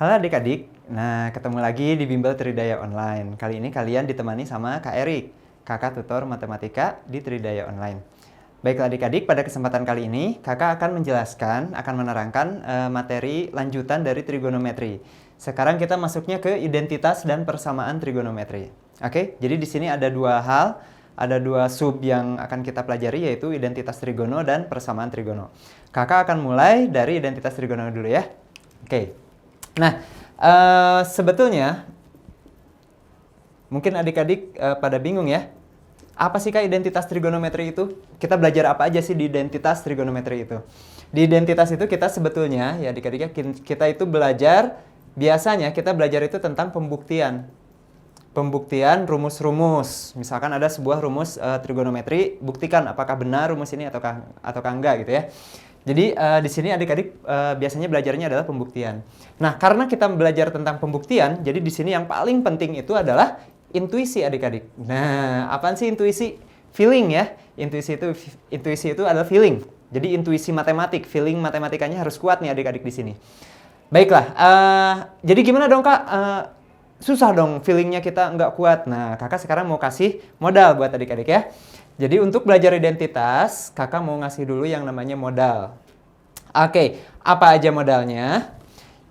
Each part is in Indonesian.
Halo adik-adik, nah ketemu lagi di Bimbel Tridaya Online. Kali ini kalian ditemani sama Kak Erik, kakak tutor matematika di Tridaya Online. Baiklah adik-adik, pada kesempatan kali ini kakak akan menjelaskan, akan menerangkan materi lanjutan dari trigonometri. Sekarang kita masuknya ke identitas dan persamaan trigonometri. Oke, jadi di sini ada dua hal, ada dua sub yang akan kita pelajari, yaitu identitas trigono dan persamaan trigono. Kakak akan mulai dari identitas trigono dulu ya. Oke. Nah, sebetulnya mungkin adik-adik pada bingung ya. Apa sih Kak identitas trigonometri itu? Kita belajar apa aja sih di identitas trigonometri itu? Di identitas itu kita sebetulnya ya adik-adik kita itu belajar, biasanya kita belajar itu tentang pembuktian. Pembuktian rumus-rumus. Misalkan ada sebuah rumus trigonometri, buktikan apakah benar rumus ini ataukah enggak gitu ya. Jadi di sini adik-adik biasanya belajarnya adalah pembuktian. Nah, karena kita belajar tentang pembuktian, jadi di sini yang paling penting itu adalah intuisi adik-adik. Nah, apaan sih intuisi? Feeling ya. Intuisi itu adalah feeling. Jadi intuisi matematik, feeling matematikanya harus kuat nih adik-adik di sini. Baiklah, jadi gimana dong Kak? Susah dong feelingnya kita nggak kuat. Nah, kakak sekarang mau kasih modal buat adik-adik ya. Jadi untuk belajar identitas, kakak mau ngasih dulu yang namanya modal. Oke, apa aja modalnya?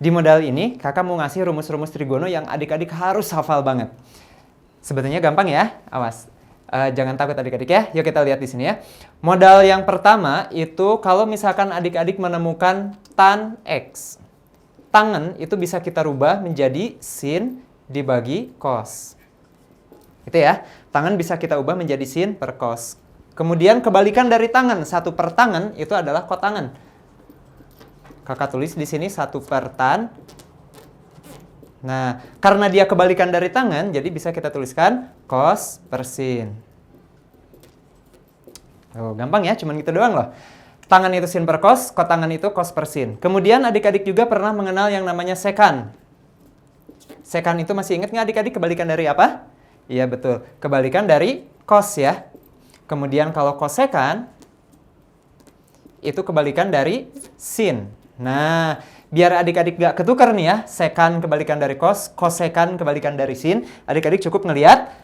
Di modal ini, kakak mau ngasih rumus-rumus trigono yang adik-adik harus hafal banget. Sebetulnya gampang ya, awas. Jangan takut adik-adik ya, yuk kita lihat di sini ya. Modal yang pertama itu kalau misalkan adik-adik menemukan tan X. Tangen itu bisa kita rubah menjadi sin dibagi cos. Itu ya, tangan bisa kita ubah menjadi sin per cos. Kemudian kebalikan dari tangan, 1 per tangan itu adalah kotangan. Kakak tulis di sini 1 per tan. Nah, karena dia kebalikan dari tangan, jadi bisa kita tuliskan cos per sin. Oh, gampang ya, cuman gitu doang loh. Tangan itu sin per cos, kotangan itu cos per sin. Kemudian adik-adik juga pernah mengenal yang namanya sekan. Sekan itu masih ingat nggak adik-adik kebalikan dari apa? Iya betul, kebalikan dari cos ya. Kemudian kalau kosekan, itu kebalikan dari sin. Nah, biar adik-adik gak ketukar nih ya, sekan kebalikan dari cos, kosekan kebalikan dari sin, adik-adik cukup ngelihat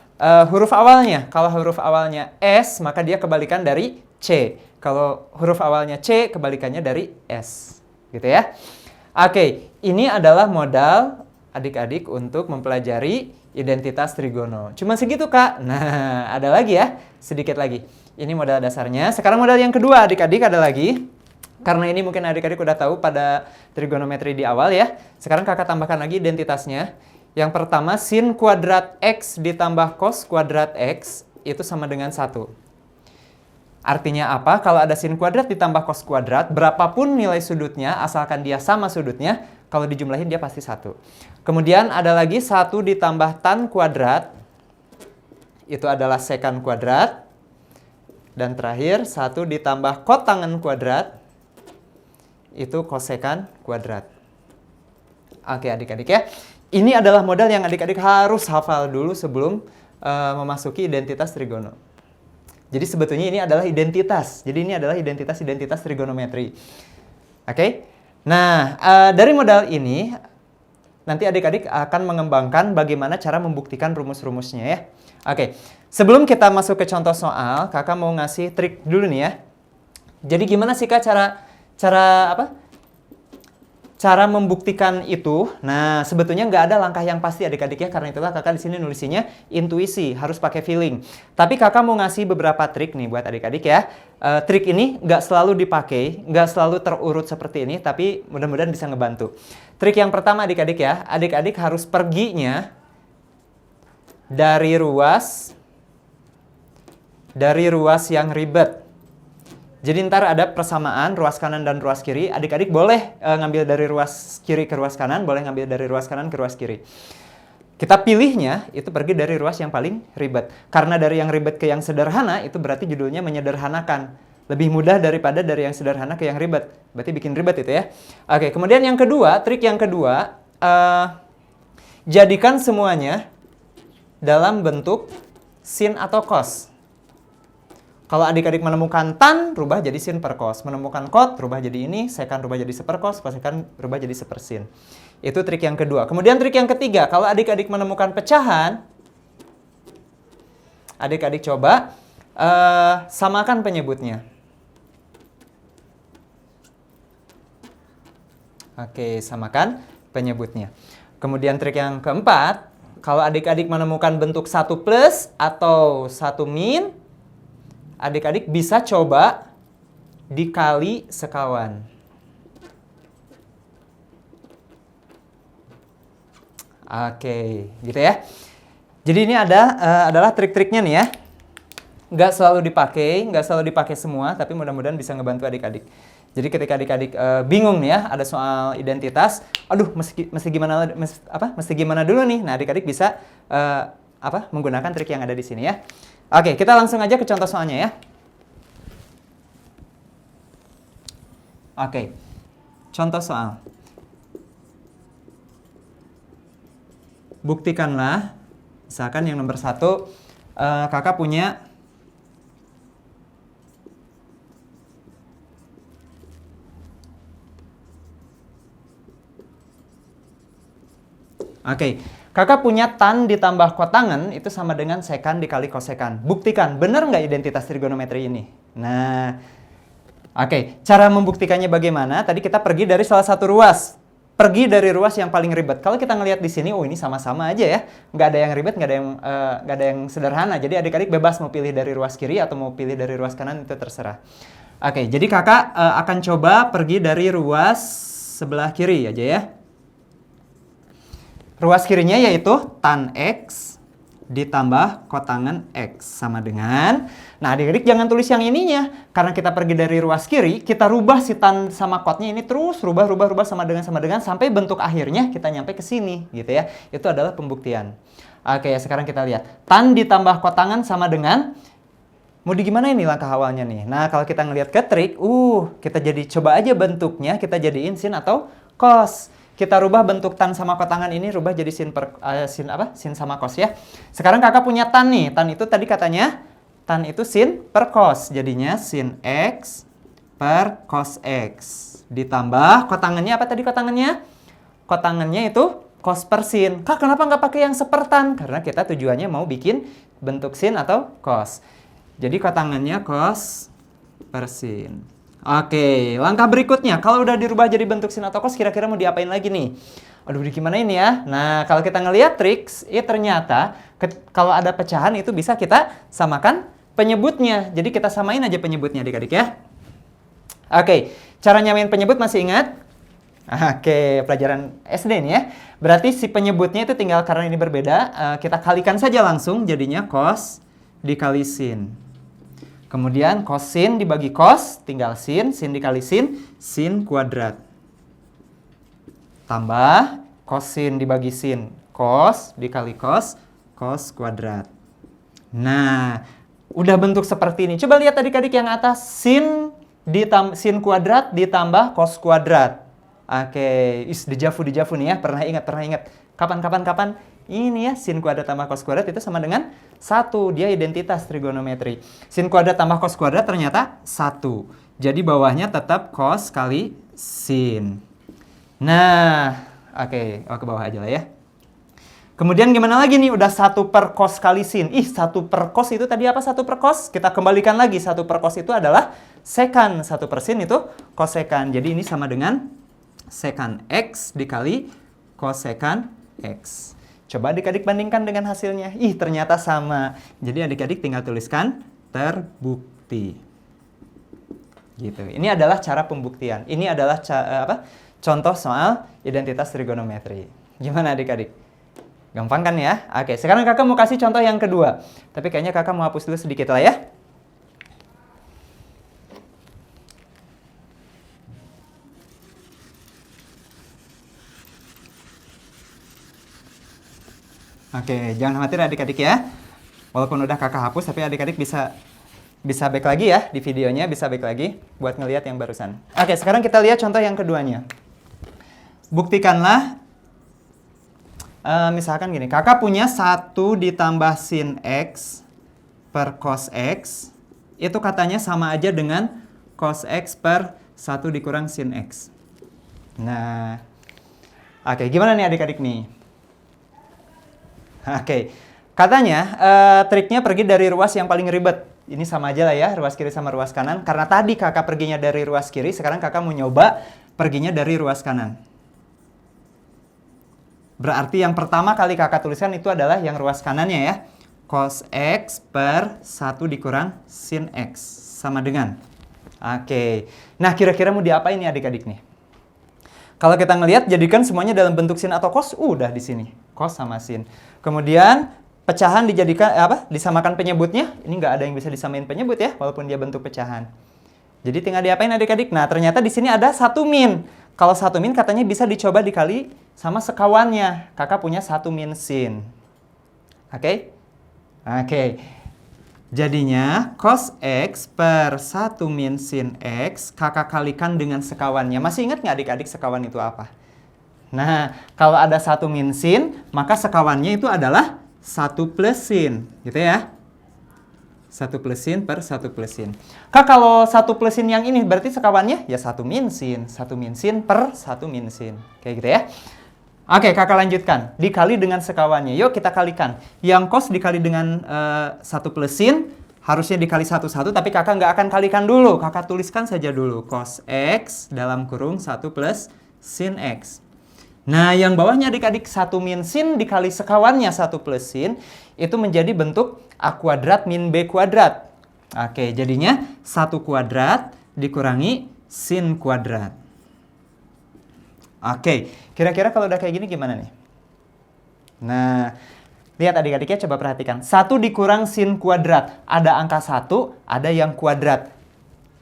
huruf awalnya. Kalau huruf awalnya S, maka dia kebalikan dari C. Kalau huruf awalnya C, kebalikannya dari S. Gitu ya. Oke, ini adalah modal adik-adik untuk mempelajari identitas trigono. Cuma segitu Kak. Nah, ada lagi ya. Sedikit lagi. Ini modal dasarnya. Sekarang modal yang kedua adik-adik ada lagi. Karena ini mungkin adik-adik udah tahu pada trigonometri di awal ya. Sekarang kakak tambahkan lagi identitasnya. Yang pertama sin kuadrat X ditambah cos kuadrat X itu sama dengan 1. Artinya apa? Kalau ada sin kuadrat ditambah cos kuadrat, berapapun nilai sudutnya, asalkan dia sama sudutnya, kalau dijumlahin dia pasti 1. Kemudian ada lagi 1 ditambah tan kuadrat, itu adalah sekan kuadrat. Dan terakhir 1 ditambah kotangan kuadrat, itu kosekan kuadrat. Oke adik-adik ya. Ini adalah modal yang adik-adik harus hafal dulu sebelum memasuki identitas trigono. Jadi sebetulnya ini adalah identitas. Jadi ini adalah identitas trigonometri. Oke. Nah, dari modal ini nanti adik-adik akan mengembangkan bagaimana cara membuktikan rumus-rumusnya ya. Oke. Sebelum kita masuk ke contoh soal, kakak mau ngasih trik dulu nih ya. Jadi gimana sih Kak cara membuktikan itu? Nah, sebetulnya nggak ada langkah yang pasti adik-adik ya, karena itulah kakak di sini nulisinnya intuisi, harus pakai feeling. Tapi kakak mau ngasih beberapa trik nih buat adik-adik ya. Trik ini nggak selalu dipakai, nggak selalu terurut seperti ini, tapi mudah-mudahan bisa ngebantu. Trik yang pertama adik-adik ya, adik-adik harus perginya dari ruas yang ribet. Jadi ntar ada persamaan ruas kanan dan ruas kiri. Adik-adik boleh ngambil dari ruas kiri ke ruas kanan, boleh ngambil dari ruas kanan ke ruas kiri. Kita pilihnya itu pergi dari ruas yang paling ribet. Karena dari yang ribet ke yang sederhana itu berarti judulnya menyederhanakan. Lebih mudah daripada dari yang sederhana ke yang ribet. Berarti bikin ribet itu ya. Oke, kemudian yang kedua, trik yang kedua, jadikan semuanya dalam bentuk sin atau cos. Kalau adik-adik menemukan tan, rubah jadi sin per cos. Menemukan cot, rubah jadi ini. Sekan rubah jadi seper cos. Cosekan rubah jadi seper sin. Itu trik yang kedua. Kemudian trik yang ketiga, kalau adik-adik menemukan pecahan, adik-adik coba samakan penyebutnya. Oke, samakan penyebutnya. Kemudian trik yang keempat, kalau adik-adik menemukan bentuk 1 plus atau 1 min, adik-adik bisa coba dikali sekawan. Oke, gitu ya. Jadi ini adalah trik-triknya nih ya. Nggak selalu dipakai semua, tapi mudah-mudahan bisa ngebantu adik-adik. Jadi ketika adik-adik bingung nih ya, ada soal identitas, aduh mesti gimana dulu nih. Nah, adik-adik bisa menggunakan trik yang ada di sini ya. Oke, kita langsung aja ke contoh soalnya ya. Oke, contoh soal. Buktikanlah, misalkan yang nomor 1, kakak punya kakak punya tan ditambah kotangan itu sama dengan sekan dikali kosekan. Buktikan, benar nggak identitas trigonometri ini? Nah, cara membuktikannya bagaimana? Tadi kita pergi dari salah satu ruas. Pergi dari ruas yang paling ribet. Kalau kita ngelihat di sini, oh ini sama-sama aja ya. Nggak ada yang ribet, nggak ada yang sederhana. Jadi adik-adik bebas mau pilih dari ruas kiri atau mau pilih dari ruas kanan, itu terserah. Jadi kakak akan coba pergi dari ruas sebelah kiri aja ya. Ruas kirinya yaitu tan X ditambah kotangan X sama dengan, nah adik-adik jangan tulis yang ininya, karena kita pergi dari ruas kiri, kita rubah si tan sama kotnya ini terus, rubah sama dengan, sampai bentuk akhirnya kita nyampe ke sini, gitu ya. Itu adalah pembuktian. Sekarang kita lihat. Tan ditambah kotangan sama dengan, mau gimana ini langkah awalnya nih? Nah, kalau kita ngelihat ke trik, kita coba aja bentuknya, kita jadiin sin atau cos. Kita rubah bentuk tan sama kotangan ini, rubah jadi sin sama cos ya. Sekarang kakak punya tan nih. Tan itu tadi katanya, tan itu sin per cos. Jadinya sin X per cos X. Ditambah kotangannya apa tadi kotangannya? Kotangannya itu cos per sin. Kak, kenapa nggak pakai yang sepertan? Karena kita tujuannya mau bikin bentuk sin atau cos. Jadi kotangannya cos per sin. Langkah berikutnya, kalau udah dirubah jadi bentuk sin atau cos, kira-kira mau diapain lagi nih? Aduh, gimana ini ya? Nah, kalau kita ngelihat triks, ternyata kalau ada pecahan itu bisa kita samakan penyebutnya. Jadi kita samain aja penyebutnya adik-adik ya. Cara nyamain penyebut masih ingat? Pelajaran SD nih ya. Berarti si penyebutnya itu tinggal, karena ini berbeda, kita kalikan saja langsung, jadinya cos dikali sin. Kemudian cos sin dibagi cos, tinggal sin dikali sin kuadrat. Tambah cos sin dibagi sin, cos dikali cos kuadrat. Nah, udah bentuk seperti ini. Coba lihat adik-adik yang atas, sin kuadrat ditambah cos kuadrat. Dejavu nih ya, pernah ingat. Kapan? Ini ya, sin kuadrat tambah cos kuadrat itu sama dengan 1. Dia identitas trigonometri. Sin kuadrat tambah cos kuadrat ternyata 1. Jadi bawahnya tetap cos kali sin. Nah, ke bawah aja lah ya. Kemudian gimana lagi nih? Udah 1 per cos kali sin. 1 per cos itu tadi apa 1 per cos? Kita kembalikan lagi. 1 per cos itu adalah sekan. 1 per sin itu kosekan. Jadi ini sama dengan sekan X dikali kosekan X. Coba adik-adik bandingkan dengan hasilnya. Ternyata sama. Jadi adik-adik tinggal tuliskan terbukti. Gitu. Ini adalah cara pembuktian. Ini adalah contoh soal identitas trigonometri. Gimana adik-adik? Gampang kan ya? Sekarang kakak mau kasih contoh yang kedua. Tapi kayaknya kakak mau hapus dulu sedikit lah ya. Jangan khawatir adik-adik ya. Walaupun udah kakak hapus, tapi adik-adik bisa back lagi ya di videonya, bisa back lagi buat ngelihat yang barusan. Sekarang kita lihat contoh yang keduanya. Buktikanlah, misalkan gini, kakak punya 1 ditambah sin X per cos X itu katanya sama aja dengan cos X per 1 dikurang sin X. Nah, oke, gimana nih adik-adik nih? Oke, katanya triknya pergi dari ruas yang paling ribet. Ini sama aja lah ya, ruas kiri sama ruas kanan. Karena tadi kakak perginya dari ruas kiri, sekarang kakak mau nyoba perginya dari ruas kanan. Berarti yang pertama kali kakak tuliskan itu adalah yang ruas kanannya ya. Cos X per 1 dikurang sin X. Sama dengan. Oke, nah kira-kira mau diapain nih adik-adik nih? Kalau kita ngelihat, jadikan semuanya dalam bentuk sin atau cos, udah di sini. Cos sama sin. Kemudian pecahan dijadikan disamakan penyebutnya. Ini nggak ada yang bisa disamain penyebut ya, walaupun dia bentuk pecahan. Jadi tinggal diapain adik-adik? Nah, ternyata di sini ada 1 min. Kalau 1 min katanya bisa dicoba dikali sama sekawannya. Kakak punya 1 min sin. Oke? Oke. Jadinya cos X per 1 min sin X kakak kalikan dengan sekawannya. Masih ingat nggak adik-adik sekawan itu apa? Nah, kalau ada 1 min sin, maka sekawannya itu adalah 1 plus sin, gitu ya. 1 plus sin per 1 plus sin. Kak, kalau 1 plus sin yang ini berarti sekawannya ya 1 min sin. 1 min sin per 1 min sin. Kayak gitu ya. Oke, kakak lanjutkan. Dikali dengan sekawannya. Yuk kita kalikan. Yang cos dikali dengan 1 plus sin, harusnya dikali 1, tapi kakak nggak akan kalikan dulu. Kakak tuliskan saja dulu. Cos X dalam kurung 1 plus sin X. Nah, yang bawahnya adik-adik 1 min sin dikali sekawannya 1 plus sin, itu menjadi bentuk A kuadrat min B kuadrat. Oke, jadinya 1 kuadrat dikurangi sin kuadrat. Oke, kira-kira kalau udah kayak gini gimana nih? Nah, lihat adik-adiknya coba perhatikan. 1 dikurang sin kuadrat. Ada angka 1, ada yang kuadrat.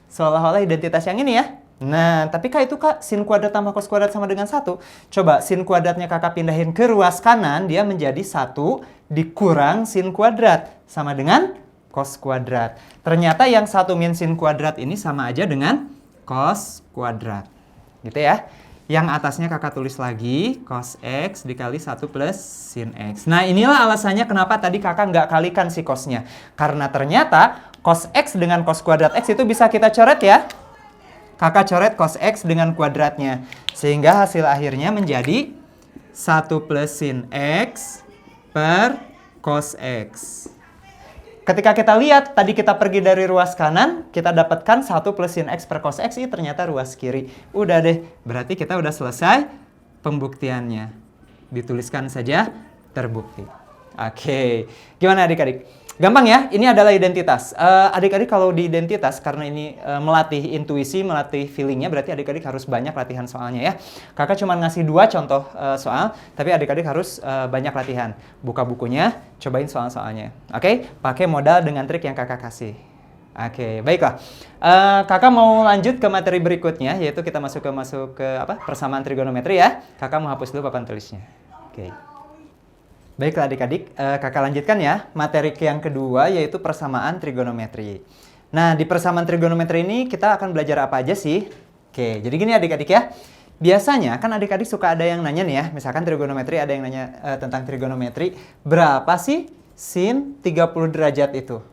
Seolah-olah identitas yang ini ya. Nah, tapi Kak itu Kak, sin kuadrat tambah cos kuadrat sama dengan 1. Coba sin kuadratnya kakak pindahin ke ruas kanan, dia menjadi 1 dikurang sin kuadrat. Sama dengan cos kuadrat. Ternyata yang 1 min sin kuadrat ini sama aja dengan cos kuadrat. Gitu ya. Yang atasnya kakak tulis lagi, cos X dikali 1 plus sin X. Nah, inilah alasannya kenapa tadi kakak nggak kalikan si cosnya. Karena ternyata cos X dengan cos kuadrat X itu bisa kita coret ya. Kakak coret cos X dengan kuadratnya. Sehingga hasil akhirnya menjadi 1 plus sin X per cos X. Ketika kita lihat, tadi kita pergi dari ruas kanan, kita dapatkan 1 plus sin X per cos X, ini ternyata ruas kiri. Udah deh, berarti kita udah selesai pembuktiannya. Dituliskan saja terbukti. Oke, gimana adik-adik? Gampang ya, ini adalah identitas. Adik-adik kalau di identitas, karena ini melatih intuisi, melatih feelingnya, berarti adik-adik harus banyak latihan soalnya ya. Kakak cuma ngasih 2 contoh soal, tapi adik-adik harus banyak latihan. Buka bukunya, cobain soal-soalnya. Oke, pakai modal dengan trik yang kakak kasih. Oke, baiklah. Kakak mau lanjut ke materi berikutnya, yaitu kita masuk ke persamaan trigonometri ya. Kakak mau hapus dulu papan tulisnya. Oke. Baiklah adik-adik, kakak lanjutkan ya. Materi yang kedua yaitu persamaan trigonometri. Nah, di persamaan trigonometri ini kita akan belajar apa aja sih? Oke, jadi gini adik-adik ya. Biasanya kan adik-adik suka ada yang nanya nih ya. Misalkan trigonometri, ada yang nanya tentang trigonometri. Berapa sih sin 30 derajat itu?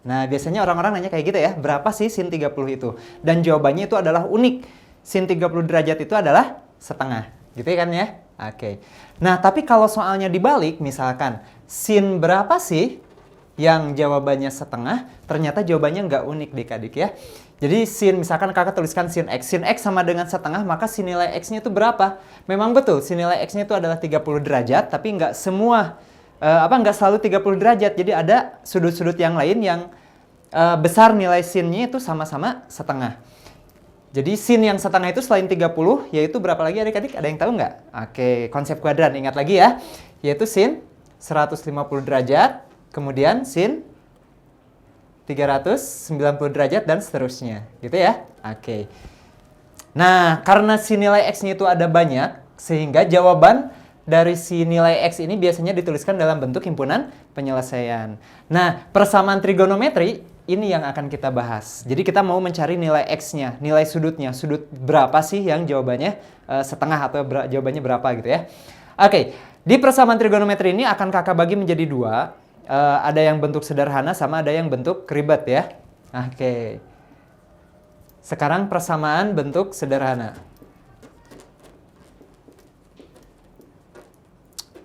Nah, biasanya orang-orang nanya kayak gitu ya. Berapa sih sin 30 itu? Dan jawabannya itu adalah unik. Sin 30 derajat itu adalah setengah. Gitu kan ya? Oke. Nah, tapi kalau soalnya dibalik, misalkan sin berapa sih yang jawabannya setengah, ternyata jawabannya nggak unik adik-adik ya. Jadi sin, misalkan kakak tuliskan sin X sama dengan setengah, maka sin nilai X-nya itu berapa? Memang betul, sin nilai X-nya itu adalah 30 derajat, tapi nggak semua, nggak selalu 30 derajat. Jadi ada sudut-sudut yang lain yang besar nilai sin-nya itu sama-sama setengah. Jadi sin yang setengah itu selain 30, yaitu berapa lagi adik-adik? Ada yang tahu nggak? Oke, konsep kuadran, ingat lagi ya. Yaitu sin 150 derajat, kemudian sin 390 derajat, dan seterusnya. Gitu ya? Oke. Nah, karena si nilai X-nya itu ada banyak, sehingga jawaban dari si nilai X ini biasanya dituliskan dalam bentuk himpunan penyelesaian. Nah, persamaan trigonometri ini yang akan kita bahas. Jadi kita mau mencari nilai X-nya, nilai sudutnya. Sudut berapa sih yang jawabannya setengah atau jawabannya berapa gitu ya. Oke, di persamaan trigonometri ini akan kakak bagi menjadi 2. Ada yang bentuk sederhana sama ada yang bentuk ribet ya. Oke. Sekarang persamaan bentuk sederhana.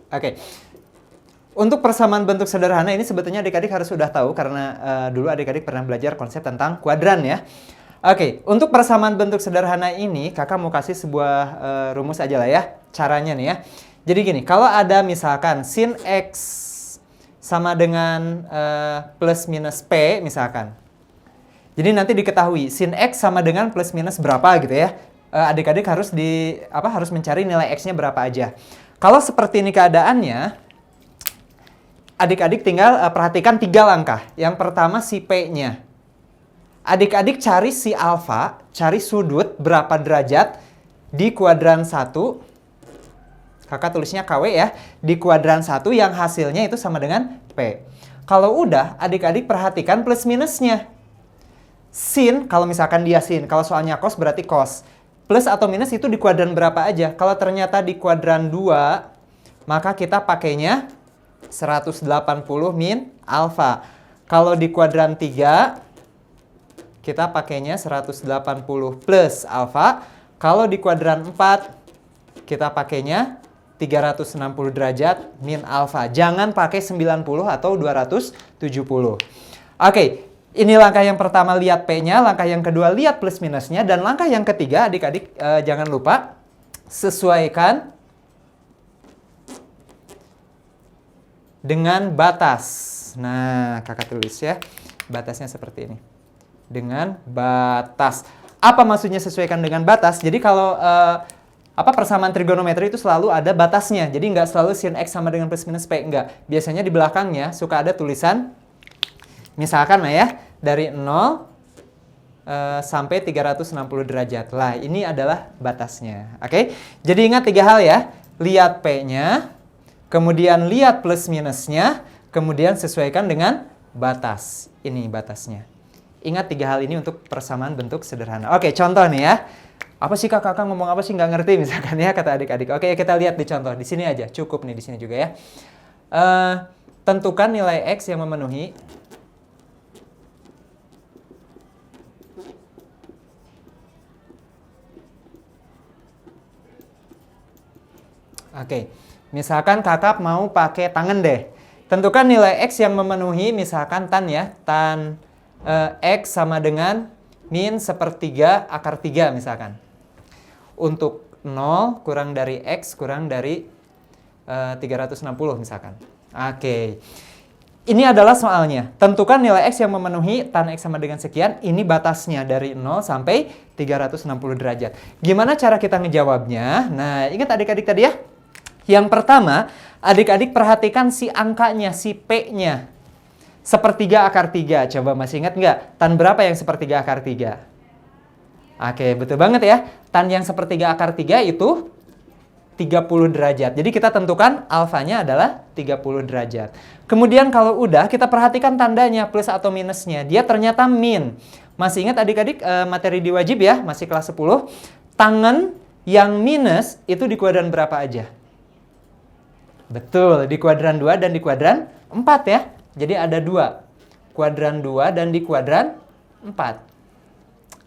Oke. Untuk persamaan bentuk sederhana ini sebetulnya adik-adik harus sudah tahu karena dulu adik-adik pernah belajar konsep tentang kuadran ya. Oke, untuk persamaan bentuk sederhana ini kakak mau kasih sebuah rumus aja lah ya. Caranya nih ya. Jadi gini, kalau ada misalkan sin X sama dengan plus minus P misalkan. Jadi nanti diketahui sin X sama dengan plus minus berapa gitu ya. Adik-adik harus harus mencari nilai X-nya berapa aja. Kalau seperti ini keadaannya, adik-adik tinggal perhatikan 3 langkah. Yang pertama si P-nya. Adik-adik cari si alfa, cari sudut berapa derajat di kuadran 1. Kakak tulisnya KW ya. Di kuadran 1 yang hasilnya itu sama dengan P. Kalau udah, adik-adik perhatikan plus minusnya. Sin, kalau misalkan dia sin. Kalau soalnya cos berarti cos. Plus atau minus itu di kuadran berapa aja. Kalau ternyata di kuadran 2, maka kita pakainya 180 min alfa. Kalau di kuadran 3, kita pakainya 180 plus alfa. Kalau di kuadran 4, kita pakainya 360 derajat min alfa. Jangan pakai 90 atau 270. Oke. Ini langkah yang pertama, lihat P-nya. Langkah yang kedua, lihat plus minusnya. Dan langkah yang ketiga, adik-adik jangan lupa sesuaikan dengan batas. Nah, kakak tulis ya. Batasnya seperti ini. Dengan batas. Apa maksudnya sesuaikan dengan batas? Jadi kalau persamaan trigonometri itu selalu ada batasnya. Jadi nggak selalu sin X sama dengan plus minus P. Enggak. Biasanya di belakangnya suka ada tulisan, misalkan lah ya, dari 0 sampai 360 derajat. Lah, ini adalah batasnya. Oke? Jadi ingat 3 hal ya. Lihat P-nya, kemudian lihat plus minusnya, kemudian sesuaikan dengan batas. Ini batasnya. Ingat 3 hal ini untuk persamaan bentuk sederhana. Oke, contoh nih ya. Apa sih kakak ngomong apa sih, nggak ngerti misalkan ya, kata adik-adik. Oke, kita lihat di contoh. Di sini aja, cukup nih di sini juga ya. Tentukan nilai X yang memenuhi Oke, misalkan kakak mau pakai tangan deh. Tentukan nilai X yang memenuhi, misalkan tan ya. Tan X sama dengan min 1/3 akar 3 misalkan. Untuk 0 kurang dari X kurang dari 360 misalkan. Oke. Ini adalah soalnya. Tentukan nilai X yang memenuhi tan X sama dengan sekian. Ini batasnya dari 0 sampai 360 derajat. Gimana cara kita ngejawabnya? Nah, ingat adik-adik tadi ya. Yang pertama, adik-adik perhatikan si angkanya, si P-nya. 1/3 akar 3. Coba masih ingat nggak? Tan berapa yang 1/3 akar 3? Oke, betul banget ya. Tan yang 1/3 akar 3 itu 30 derajat. Jadi kita tentukan alfanya adalah 30 derajat. Kemudian kalau udah, kita perhatikan tandanya, plus atau minusnya. Dia ternyata min. Masih ingat adik-adik materi di wajib ya? Masih kelas 10. Tangan yang minus itu di kuadran berapa aja? Betul, di kuadran 2 dan di kuadran 4 ya. Jadi ada 2. Kuadran 2 dan di kuadran 4.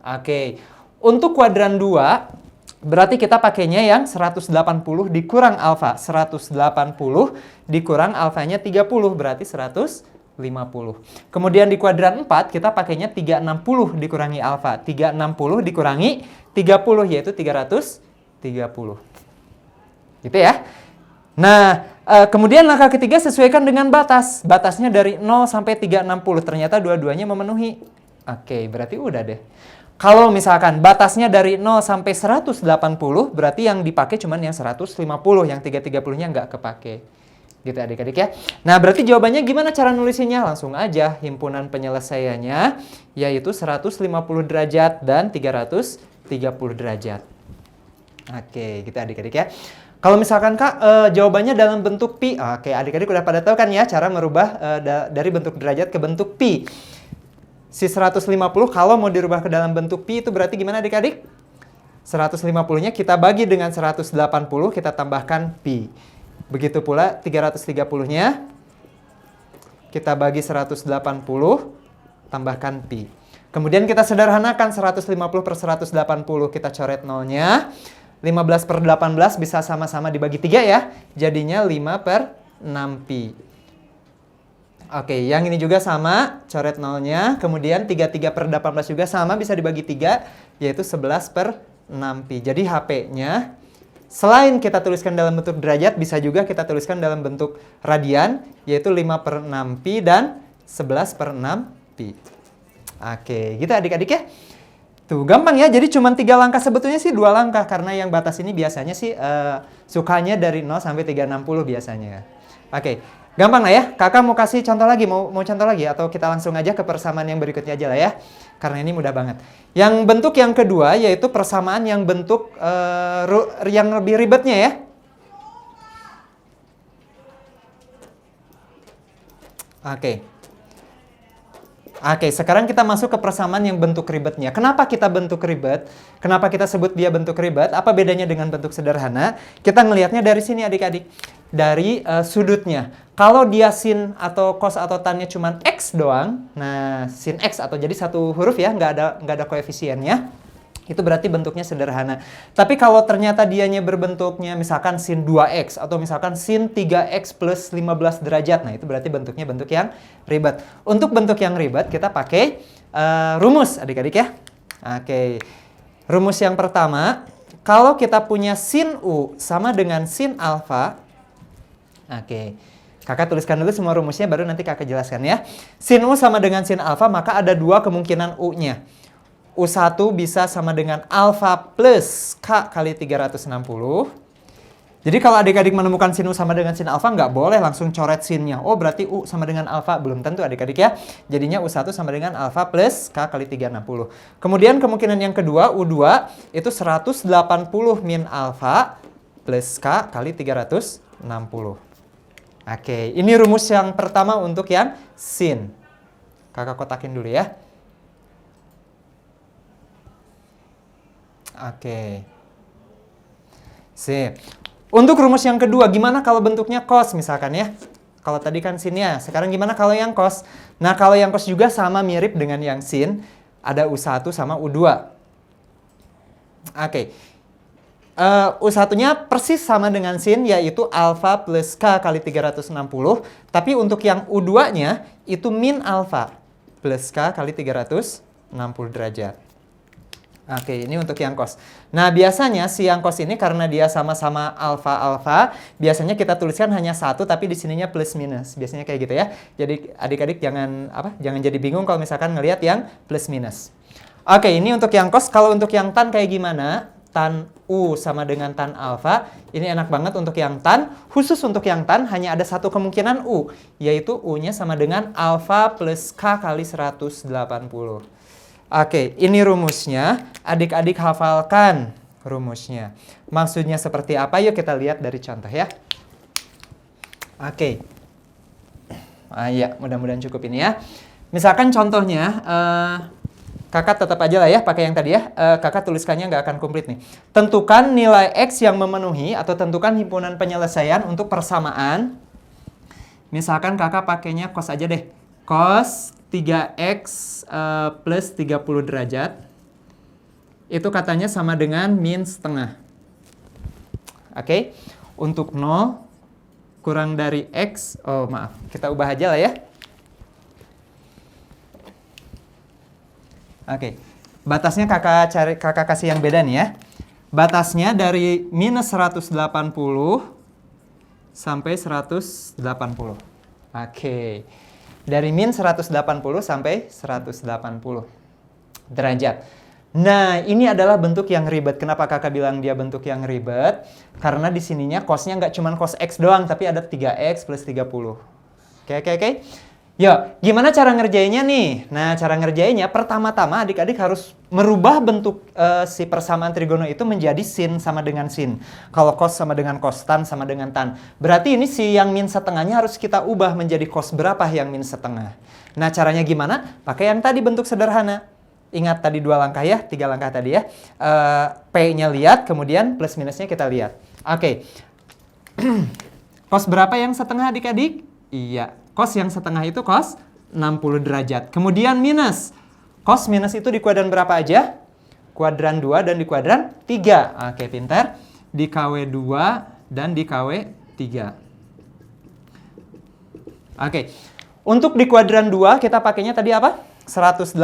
Oke. Untuk kuadran 2, berarti kita pakainya yang 180 dikurang alfa. 180 dikurang alfanya 30, berarti 150. Kemudian di kuadran 4, kita pakainya 360 dikurangi alfa. 360 dikurangi 30, yaitu 330. Gitu ya. Nah, kemudian langkah ketiga sesuaikan dengan batas. Batasnya dari 0 sampai 360. Ternyata dua-duanya memenuhi. Oke, berarti udah deh. Kalau misalkan batasnya dari 0 sampai 180, berarti yang dipakai cuma yang 150. Yang 330-nya nggak kepake. Gitu adik-adik ya. Nah, berarti jawabannya gimana cara nulisinnya? Langsung aja himpunan penyelesaiannya, yaitu 150 derajat dan 330 derajat. Oke, gitu adik-adik ya. Kalau misalkan Kak, jawabannya dalam bentuk pi. Oke, adik-adik udah pada tahu kan ya cara merubah dari bentuk derajat ke bentuk pi. Si 150 kalau mau dirubah ke dalam bentuk pi itu berarti gimana adik-adik? 150-nya kita bagi dengan 180, kita tambahkan pi. Begitu pula 330-nya kita bagi 180, tambahkan pi. Kemudian kita sederhanakan 150 per 180, kita coret nolnya. 15 per 18 bisa sama-sama dibagi 3 ya. Jadinya 5 per 6pi. Oke, yang ini juga sama, coret nolnya. Kemudian 33 per 18 juga sama, bisa dibagi 3, yaitu 11 per 6pi. Jadi HP-nya, selain kita tuliskan dalam bentuk derajat, bisa juga kita tuliskan dalam bentuk radian, yaitu 5 per 6pi dan 11 per 6pi. Oke, gitu adik-adik ya. Tuh, gampang ya. Jadi cuma 3 langkah, sebetulnya sih 2 langkah. Karena yang batas ini biasanya sih sukanya dari 0 sampai 360 biasanya. Oke, gampang lah ya. Kakak mau kasih contoh lagi, mau contoh lagi? Atau kita langsung aja ke persamaan yang berikutnya aja lah ya. Karena ini mudah banget. Yang bentuk yang kedua yaitu persamaan yang bentuk yang lebih ribetnya ya. Oke, sekarang kita masuk ke persamaan yang bentuk ribetnya. Kenapa kita bentuk ribet? Kenapa kita sebut dia bentuk ribet? Apa bedanya dengan bentuk sederhana? Kita ngelihatnya dari sini adik-adik. Dari sudutnya. Kalau dia sin atau cos atau tannya cuma x doang, nah sin x atau jadi satu huruf ya, nggak ada koefisiennya. Itu berarti bentuknya sederhana. Tapi kalau ternyata dianya berbentuknya misalkan sin 2x atau misalkan sin 3x plus 15 derajat. Nah itu berarti bentuknya bentuk yang ribet. Untuk bentuk yang ribet kita pakai rumus adik-adik ya. Oke. Rumus yang pertama, kalau kita punya sin U sama dengan sin alfa. Oke. Kakak tuliskan dulu semua rumusnya baru nanti kakak jelaskan ya. Sin U sama dengan sin alfa, maka ada 2 kemungkinan U-nya. U1 bisa sama dengan alfa plus K kali 360. Jadi kalau adik-adik menemukan sin U sama dengan sin alfa, nggak boleh langsung coret sinnya. Oh berarti U sama dengan alfa. Belum tentu adik-adik ya. Jadinya U1 sama dengan alfa plus K kali 360. Kemudian kemungkinan yang kedua, U2 itu 180 min alfa plus K kali 360. Oke, ini rumus yang pertama untuk yang sin. Kakak kotakin dulu ya. Oke. Sip. Untuk rumus yang kedua, gimana kalau bentuknya cos misalkan ya? Kalau tadi kan sinnya, sekarang gimana kalau yang cos? Nah, kalau yang cos juga sama mirip dengan yang sin. Ada U1 sama U2. Oke. U1-nya persis sama dengan sin, yaitu alfa plus K kali 360. Tapi untuk yang U2-nya, itu min alfa plus K kali 360 derajat. Oke, ini untuk yang cos. Nah, biasanya si yang cos ini karena dia sama-sama alfa-alfa, biasanya kita tuliskan hanya 1, tapi di sininya plus minus. Biasanya kayak gitu ya. Jadi adik-adik jangan jadi bingung kalau misalkan ngelihat yang plus minus. Oke, ini untuk yang cos. Kalau untuk yang tan kayak gimana? Tan U sama dengan tan alfa. Ini enak banget untuk yang tan. Khusus untuk yang tan hanya ada satu kemungkinan U, yaitu U-nya sama dengan alfa plus K kali 180. Oke, ini rumusnya. Adik-adik hafalkan rumusnya. Maksudnya seperti apa? Yuk kita lihat dari contoh ya. Oke. Ya, mudah-mudahan cukup ini ya. Misalkan contohnya, kakak tetap aja lah ya pakai yang tadi ya. Kakak tuliskannya nggak akan komplit nih. Tentukan nilai X yang memenuhi atau tentukan himpunan penyelesaian untuk persamaan. Misalkan kakak pakainya cos aja deh. Cos 3x plus 30 derajat. Itu katanya sama dengan min setengah. Oke. Untuk 0 kurang dari x. Oh maaf. Kita ubah aja lah ya. Oke. Batasnya kakak kasih yang beda nih ya. Batasnya dari minus 180 sampai 180. Oke. Dari min 180 sampai 180 derajat. Nah, ini adalah bentuk yang ribet. Kenapa kakak bilang dia bentuk yang ribet? Karena di sininya cosnya nggak cuma cos X doang, tapi ada 3X plus 30. Oke. Yuk, gimana cara ngerjainnya nih? Nah, cara ngerjainnya pertama-tama adik-adik harus merubah bentuk si persamaan trigono itu menjadi sin sama dengan sin. Kalau cos sama dengan cos, tan sama dengan tan. Berarti ini si yang min setengahnya harus kita ubah menjadi cos berapa yang min setengah. Nah, caranya gimana? Pakai yang tadi bentuk sederhana. Ingat tadi 2 langkah ya, 3 langkah tadi ya. P-nya lihat, kemudian plus minusnya kita lihat. Oke. Cos berapa yang setengah adik-adik? Iya. Cos yang setengah itu cos 60 derajat. Kemudian minus. Cos minus itu di kuadran berapa aja? Kuadran 2 dan di kuadran 3. Oke, pintar. Di KW 2 dan di KW 3. Oke. Untuk di kuadran 2 kita pakainya tadi apa? 180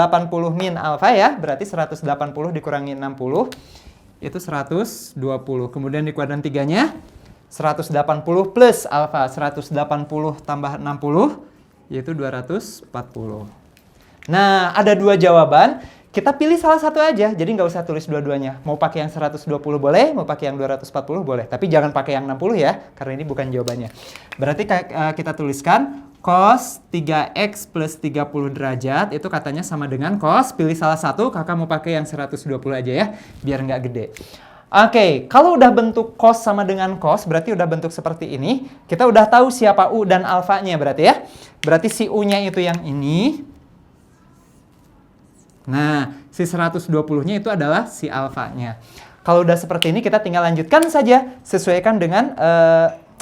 min alfa ya. Berarti 180 dikurangi 60 itu 120. Kemudian di kuadran 3-nya 180 plus alfa, 180 tambah 60 yaitu 240. Nah, ada dua jawaban. Kita pilih salah satu aja, jadi nggak usah tulis dua-duanya. Mau pakai yang 120 boleh, mau pakai yang 240 boleh. Tapi jangan pakai yang 60 ya, karena ini bukan jawabannya. Berarti kita tuliskan cos 3x plus 30 derajat, itu katanya sama dengan cos. Pilih salah satu, kakak mau pakai yang 120 aja ya, biar nggak gede. Oke, kalau udah bentuk cos sama dengan cos, berarti udah bentuk seperti ini. Kita udah tahu siapa U dan alfanya berarti ya. Berarti si U-nya itu yang ini. Nah, si 120-nya itu adalah si alfanya. Kalau udah seperti ini, kita tinggal lanjutkan saja. Sesuaikan dengan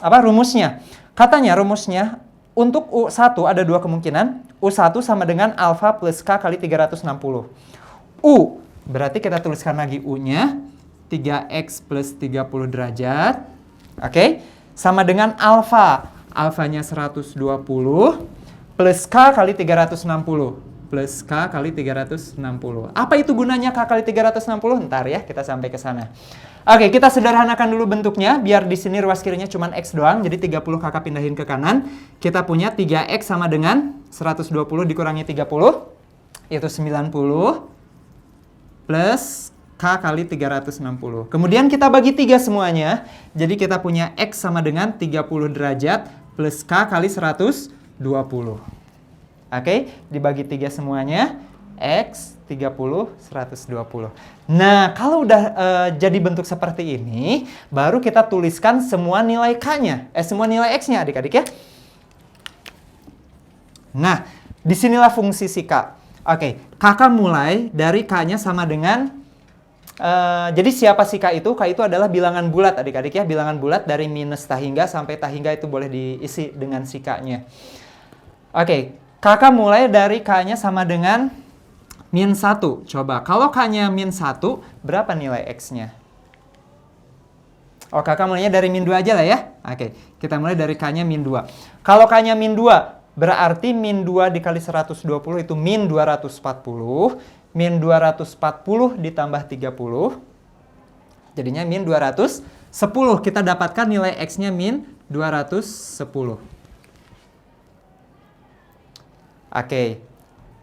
rumusnya. Katanya rumusnya, untuk U1 ada dua kemungkinan. U1 sama dengan alfa plus K kali 360. U, berarti kita tuliskan lagi U-nya. 3x plus 30 derajat. Oke, sama dengan alfa. Alfanya 120 plus K kali 360. Plus K kali 360. Apa itu gunanya K kali 360? Ntar ya, kita sampai ke sana. Oke, kita sederhanakan dulu bentuknya. Biar di sini ruas kirinya cuma X doang. Jadi 30 kakak pindahin ke kanan. Kita punya 3X sama dengan 120 dikurangi 30. Itu 90. Plus K kali 360. Kemudian kita bagi 3 semuanya. Jadi kita punya X sama dengan 30 derajat plus K kali 120. Oke, dibagi 3 semuanya. X, 30, 120. Nah, kalau udah jadi bentuk seperti ini, baru kita tuliskan semua nilai K-nya. Semua nilai X-nya adik-adik ya. Nah, disinilah fungsi si K. Oke, kakak mulai dari K-nya sama dengan jadi siapa si K itu? K itu adalah bilangan bulat adik-adik ya. Bilangan bulat dari minus tahingga sampai tahingga itu boleh diisi dengan si K-nya. Oke, kakak mulai dari K-nya sama dengan min 1. Coba, kalau K-nya min 1, berapa nilai X-nya? Oh, kakak mulainya dari min 2 aja lah ya. Oke, kita mulai dari K-nya min 2. Kalau K-nya min 2, berarti min 2 dikali 120 itu min 240. Min 240 ditambah 30. Jadinya min 210. Kita dapatkan nilai X-nya min 210. Oke.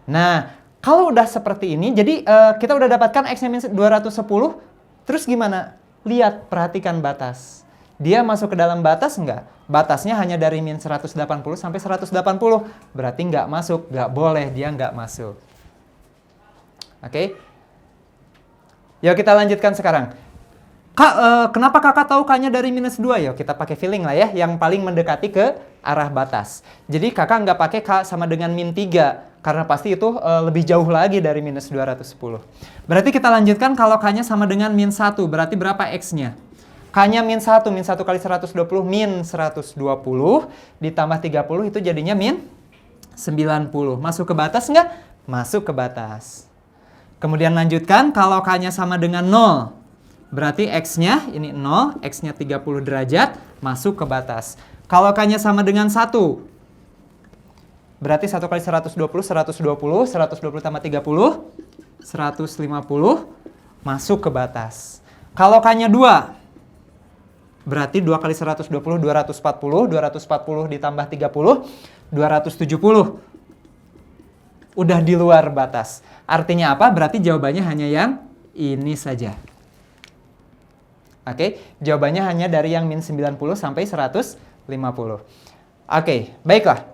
Nah, kalau udah seperti ini, jadi kita udah dapatkan X-nya min 210. Terus gimana? Lihat, perhatikan batas. Dia masuk ke dalam batas enggak? Batasnya hanya dari min 180 sampai 180. Berarti nggak masuk. Nggak boleh, dia nggak masuk. Oke. Yuk kita lanjutkan sekarang. Kenapa kakak tahu K-nya dari minus 2? Yuk kita pakai feeling lah ya, yang paling mendekati ke arah batas. Jadi kakak nggak pakai K sama dengan min 3, karena pasti itu lebih jauh lagi dari minus 210. Berarti kita lanjutkan kalau K-nya sama dengan min 1, berarti berapa X-nya? K-nya min 1, min 1 kali 120, min 120, ditambah 30 itu jadinya min 90. Masuk ke batas nggak? Masuk ke batas. Kemudian lanjutkan, kalau K-nya sama dengan 0, berarti X-nya ini 0, X-nya 30 derajat, masuk ke batas. Kalau K-nya sama dengan 1, berarti 1 kali 120, 120, 120 tambah 30, 150, masuk ke batas. Kalau K-nya 2, berarti 2 kali 120, 240, 240 ditambah 30, 270. Udah di luar batas. Artinya apa? Berarti jawabannya hanya yang ini saja. Oke, jawabannya hanya dari yang min 90 sampai 150. Oke, baiklah.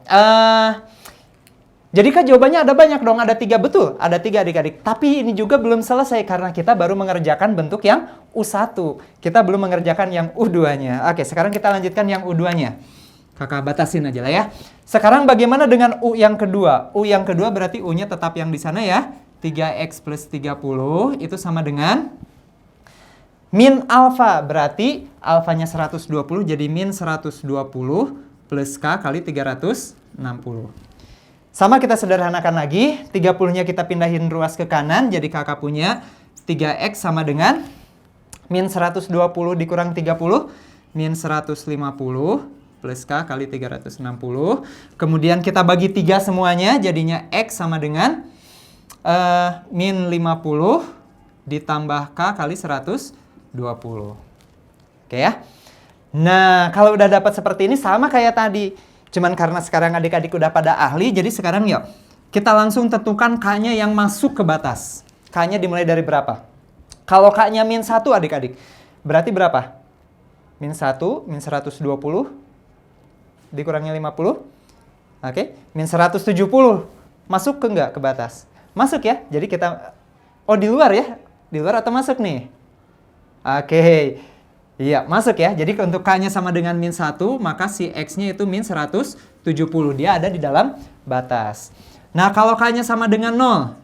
Jadi kan jawabannya ada banyak dong, ada 3 betul. Ada 3 adik-adik. Tapi ini juga belum selesai karena kita baru mengerjakan bentuk yang U1. Kita belum mengerjakan yang U2-nya. Oke, sekarang kita lanjutkan yang U2-nya. Kakak batasin aja lah ya. Sekarang bagaimana dengan U yang kedua? U yang kedua berarti U-nya tetap yang di sana ya. 3X plus 30 itu sama dengan min alfa. Berarti alfanya 120 jadi min 120 plus K kali 360. Sama kita sederhanakan lagi, 30-nya kita pindahin ruas ke kanan, jadi kakak punya 3X sama dengan min 120 dikurang 30, min 150 plus K kali 360. Kemudian kita bagi 3 semuanya, jadinya X sama dengan min 50 ditambah K kali 120. Oke ya. Nah, kalau udah dapat seperti ini sama kayak tadi. Cuman karena sekarang adik-adik udah pada ahli, jadi sekarang yuk kita langsung tentukan K-nya yang masuk ke batas. K-nya dimulai dari berapa? Kalau K-nya min 1 adik-adik, berarti berapa? Min 1, min 120, dikurangi 50. Oke, min 170. Masuk ke enggak ke batas? Masuk ya, jadi kita... Oh, di luar ya? Di luar atau masuk nih? Oke. Iya, masuk ya. Jadi untuk K-nya sama dengan min 1, maka si X-nya itu min 170. Dia ada di dalam batas. Nah, kalau K-nya sama dengan 0.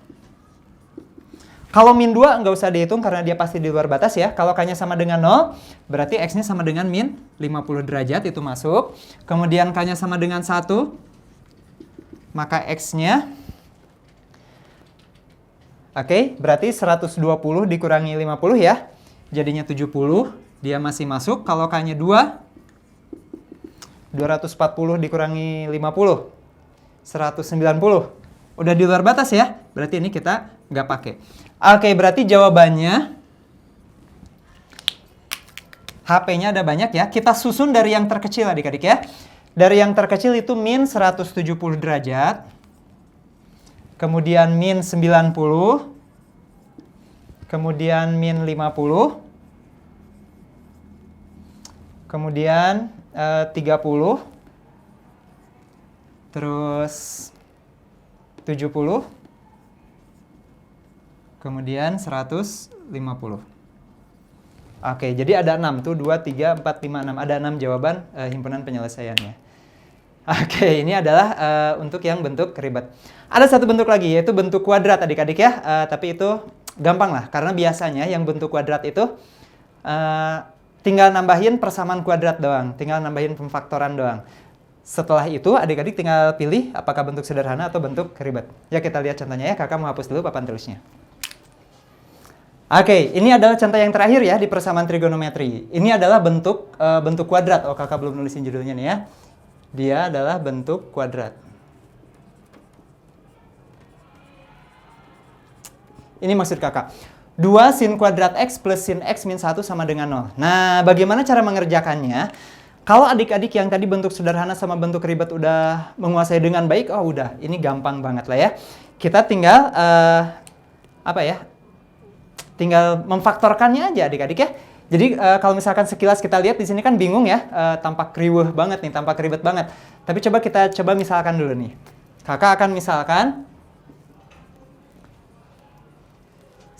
Kalau min 2 nggak usah dihitung karena dia pasti di luar batas ya. Kalau K-nya sama dengan 0, berarti X-nya sama dengan min 50 derajat, itu masuk. Kemudian K-nya sama dengan 1, maka X-nya... Oke, berarti 120 dikurangi 50 ya. Jadinya 70. Dia masih masuk. Kalau K-nya 2, 240 dikurangi 50, 190. Udah di luar batas ya. Berarti ini kita nggak pakai. Oke, berarti jawabannya HP-nya ada banyak ya. Kita susun dari yang terkecil adik-adik ya. Dari yang terkecil itu min 170 derajat. Kemudian min 90. Kemudian min 50. Kemudian 30, terus 70, kemudian 150. Oke, jadi ada 6 tuh, 2, 3, 4, 5, 6. Ada 6 jawaban himpunan penyelesaiannya. Oke, ini adalah untuk yang bentuk ribet. Ada satu bentuk lagi, yaitu bentuk kuadrat adik-adik ya. Tapi itu gampang lah, karena biasanya yang bentuk kuadrat itu... tinggal nambahin persamaan kuadrat doang, tinggal nambahin pemfaktoran doang. Setelah itu adik-adik tinggal pilih apakah bentuk sederhana atau bentuk ribet. Ya kita lihat contohnya ya, kakak mau hapus dulu papan tulisnya. Oke, ini adalah contoh yang terakhir ya di persamaan trigonometri. Ini adalah bentuk bentuk kuadrat. Oh, kakak belum nulisin judulnya nih ya. Dia adalah bentuk kuadrat. Ini maksud kakak. 2 sin kuadrat X plus sin X min 1 sama dengan 0. Nah, bagaimana cara mengerjakannya? Kalau adik-adik yang tadi bentuk sederhana sama bentuk ribet udah menguasai dengan baik, oh udah, ini gampang banget lah ya. Kita tinggal, tinggal memfaktorkannya aja adik-adik ya. Jadi kalau misalkan sekilas kita lihat di sini kan bingung ya, tampak riweuh banget nih, tampak ribet banget. Tapi kita coba misalkan dulu nih. Kakak akan misalkan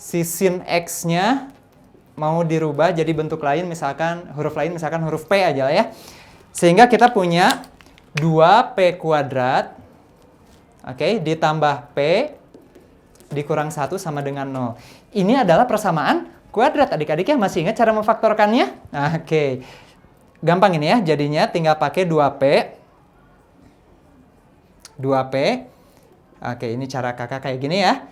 si sin X-nya mau dirubah jadi bentuk lain, misalkan huruf P aja lah ya. Sehingga kita punya 2P kuadrat, oke, ditambah P dikurang 1 sama dengan 0. Ini adalah persamaan kuadrat adik-adik ya. Masih ingat cara memfaktorkannya? Oke, gampang ini ya. Jadinya tinggal pakai 2P. Oke, ini cara kakak kayak gini ya.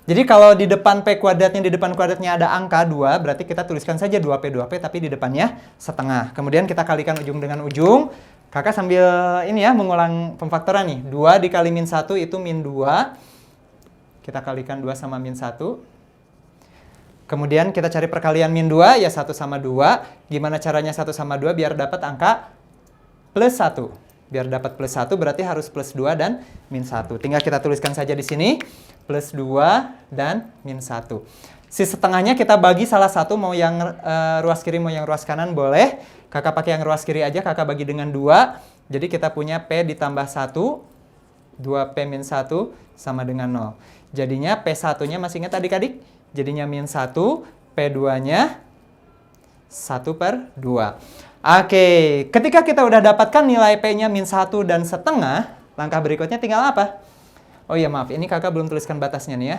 Jadi kalau di depan P kuadratnya, di depan kuadratnya ada angka 2, berarti kita tuliskan saja 2P, tapi di depannya setengah. Kemudian kita kalikan ujung dengan ujung. Kakak sambil ini ya, mengulang pemfaktoran nih. 2 dikali min 1 itu min 2. Kita kalikan 2 sama min 1. Kemudian kita cari perkalian min 2, ya 1 sama 2. Gimana caranya 1 sama 2 biar dapat angka plus 1. Biar dapat plus 1 berarti harus plus 2 dan min 1. Tinggal kita tuliskan saja di sini. Plus 2 dan min 1. Si setengahnya kita bagi salah satu, mau yang ruas kiri mau yang ruas kanan boleh. Kakak pakai yang ruas kiri aja, kakak bagi dengan 2. Jadi kita punya P ditambah 1. 2P min 1 sama dengan 0. Jadinya P1-nya masih ingat adik-adik? Jadinya min 1, P2-nya 1/2. Oke, ketika kita udah dapatkan nilai P-nya min 1 dan setengah, langkah berikutnya tinggal apa? Oh iya maaf, ini kakak belum tuliskan batasnya nih ya.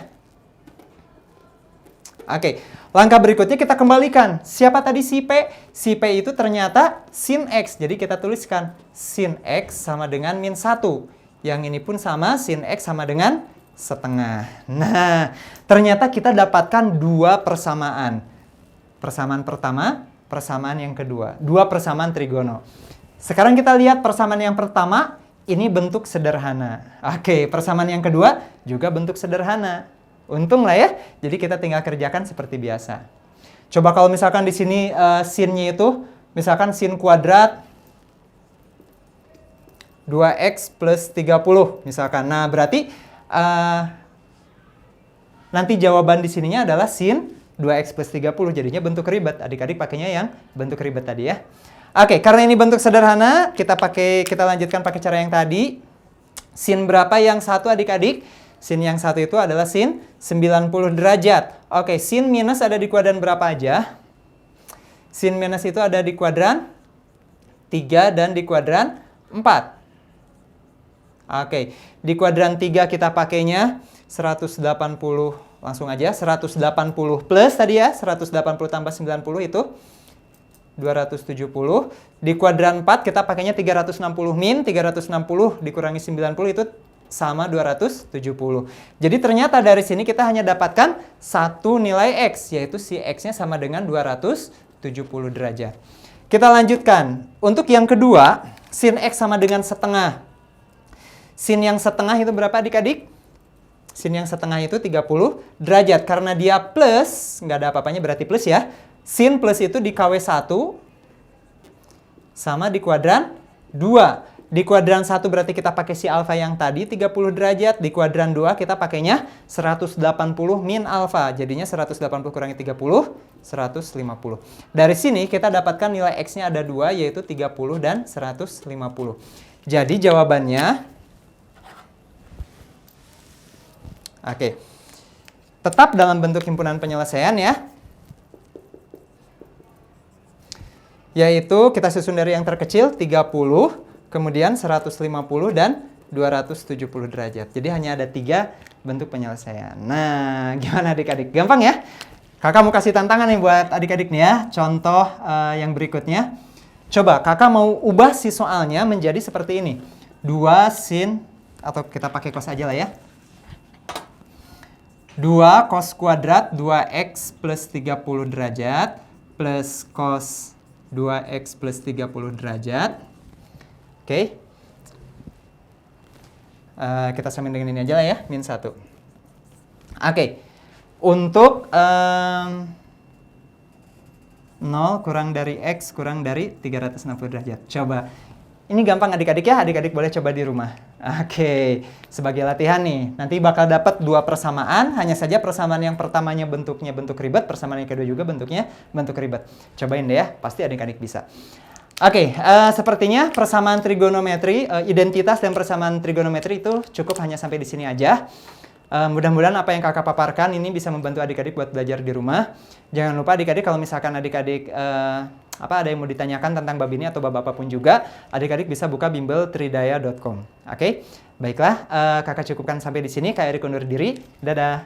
Oke, langkah berikutnya kita kembalikan. Siapa tadi si P? Si P itu ternyata sin X. Jadi kita tuliskan sin X sama dengan min 1. Yang ini pun sama, sin X sama dengan setengah. Nah, ternyata kita dapatkan dua persamaan. Persamaan pertama, persamaan yang kedua. Dua persamaan trigono. Sekarang kita lihat persamaan yang pertama, ini bentuk sederhana. Oke, persamaan yang kedua juga bentuk sederhana. Untung lah ya, jadi kita tinggal kerjakan seperti biasa. Coba kalau misalkan di sini sinnya itu, misalkan sin kuadrat 2x plus 30 misalkan. Nah, berarti nanti jawaban di sininya adalah sin 2x plus 30. Jadinya bentuk ribet. Adik-adik pakainya yang bentuk ribet tadi ya. Oke, karena ini bentuk sederhana, kita lanjutkan pakai cara yang tadi. Sin berapa yang satu adik-adik? Sin yang satu itu adalah sin 90 derajat. Oke, sin minus ada di kuadran berapa aja? Sin minus itu ada di kuadran 3 dan di kuadran 4. Oke, di kuadran 3 kita pakainya 180, langsung aja 180 plus tadi ya, 180 tambah 90 itu 270. Di kuadran 4 kita pakainya 360 min, 360 dikurangi 90 itu sama 270. Jadi ternyata dari sini kita hanya dapatkan satu nilai X, yaitu si X-nya sama dengan 270 derajat. Kita lanjutkan. Untuk yang kedua, sin X sama dengan setengah. Sin yang setengah itu berapa adik-adik? Sin yang setengah itu 30 derajat. Karena dia plus, nggak ada apa-apanya berarti plus ya. Sin plus itu di KW1 sama di kuadran 2. Di kuadran 1 berarti kita pakai si alfa yang tadi 30 derajat. Di kuadran 2 kita pakainya 180 min alfa. Jadinya 180 kurangi 30, 150. Dari sini kita dapatkan nilai X-nya ada 2 yaitu 30 dan 150. Jadi jawabannya oke, tetap dalam bentuk himpunan penyelesaian ya. Yaitu kita susun dari yang terkecil 30, kemudian 150 dan 270 derajat. Jadi hanya ada 3 bentuk penyelesaian. Nah, gimana adik-adik? Gampang ya? Kakak mau kasih tantangan nih buat adik-adik nih ya. Contoh yang berikutnya. Coba kakak mau ubah si soalnya menjadi seperti ini. 2 sin, atau kita pakai cos aja lah ya. 2 cos kuadrat 2x plus 30 derajat plus cos 2x plus 30 derajat. Oke. Kita samain dengan ini aja lah ya, min 1. Oke. Untuk 0 kurang dari x kurang dari 360 derajat. Coba. Ini gampang adik-adik ya, adik-adik boleh coba di rumah. Oke, sebagai latihan nih, nanti bakal dapat 2 persamaan, hanya saja persamaan yang pertamanya bentuknya bentuk ribet, persamaan yang kedua juga bentuknya bentuk ribet. Cobain deh ya, pasti adik-adik bisa. Oke, sepertinya persamaan trigonometri, identitas dan persamaan trigonometri itu cukup hanya sampai di sini aja. Mudah-mudahan apa yang kakak paparkan ini bisa membantu adik-adik buat belajar di rumah. Jangan lupa adik-adik kalau misalkan adik-adik ada yang mau ditanyakan tentang bab ini atau bab apapun juga, adik-adik bisa buka bimbel3daya.com. Oke, baiklah, kakak cukupkan sampai di sini. Kak Erik undur diri. Dadah.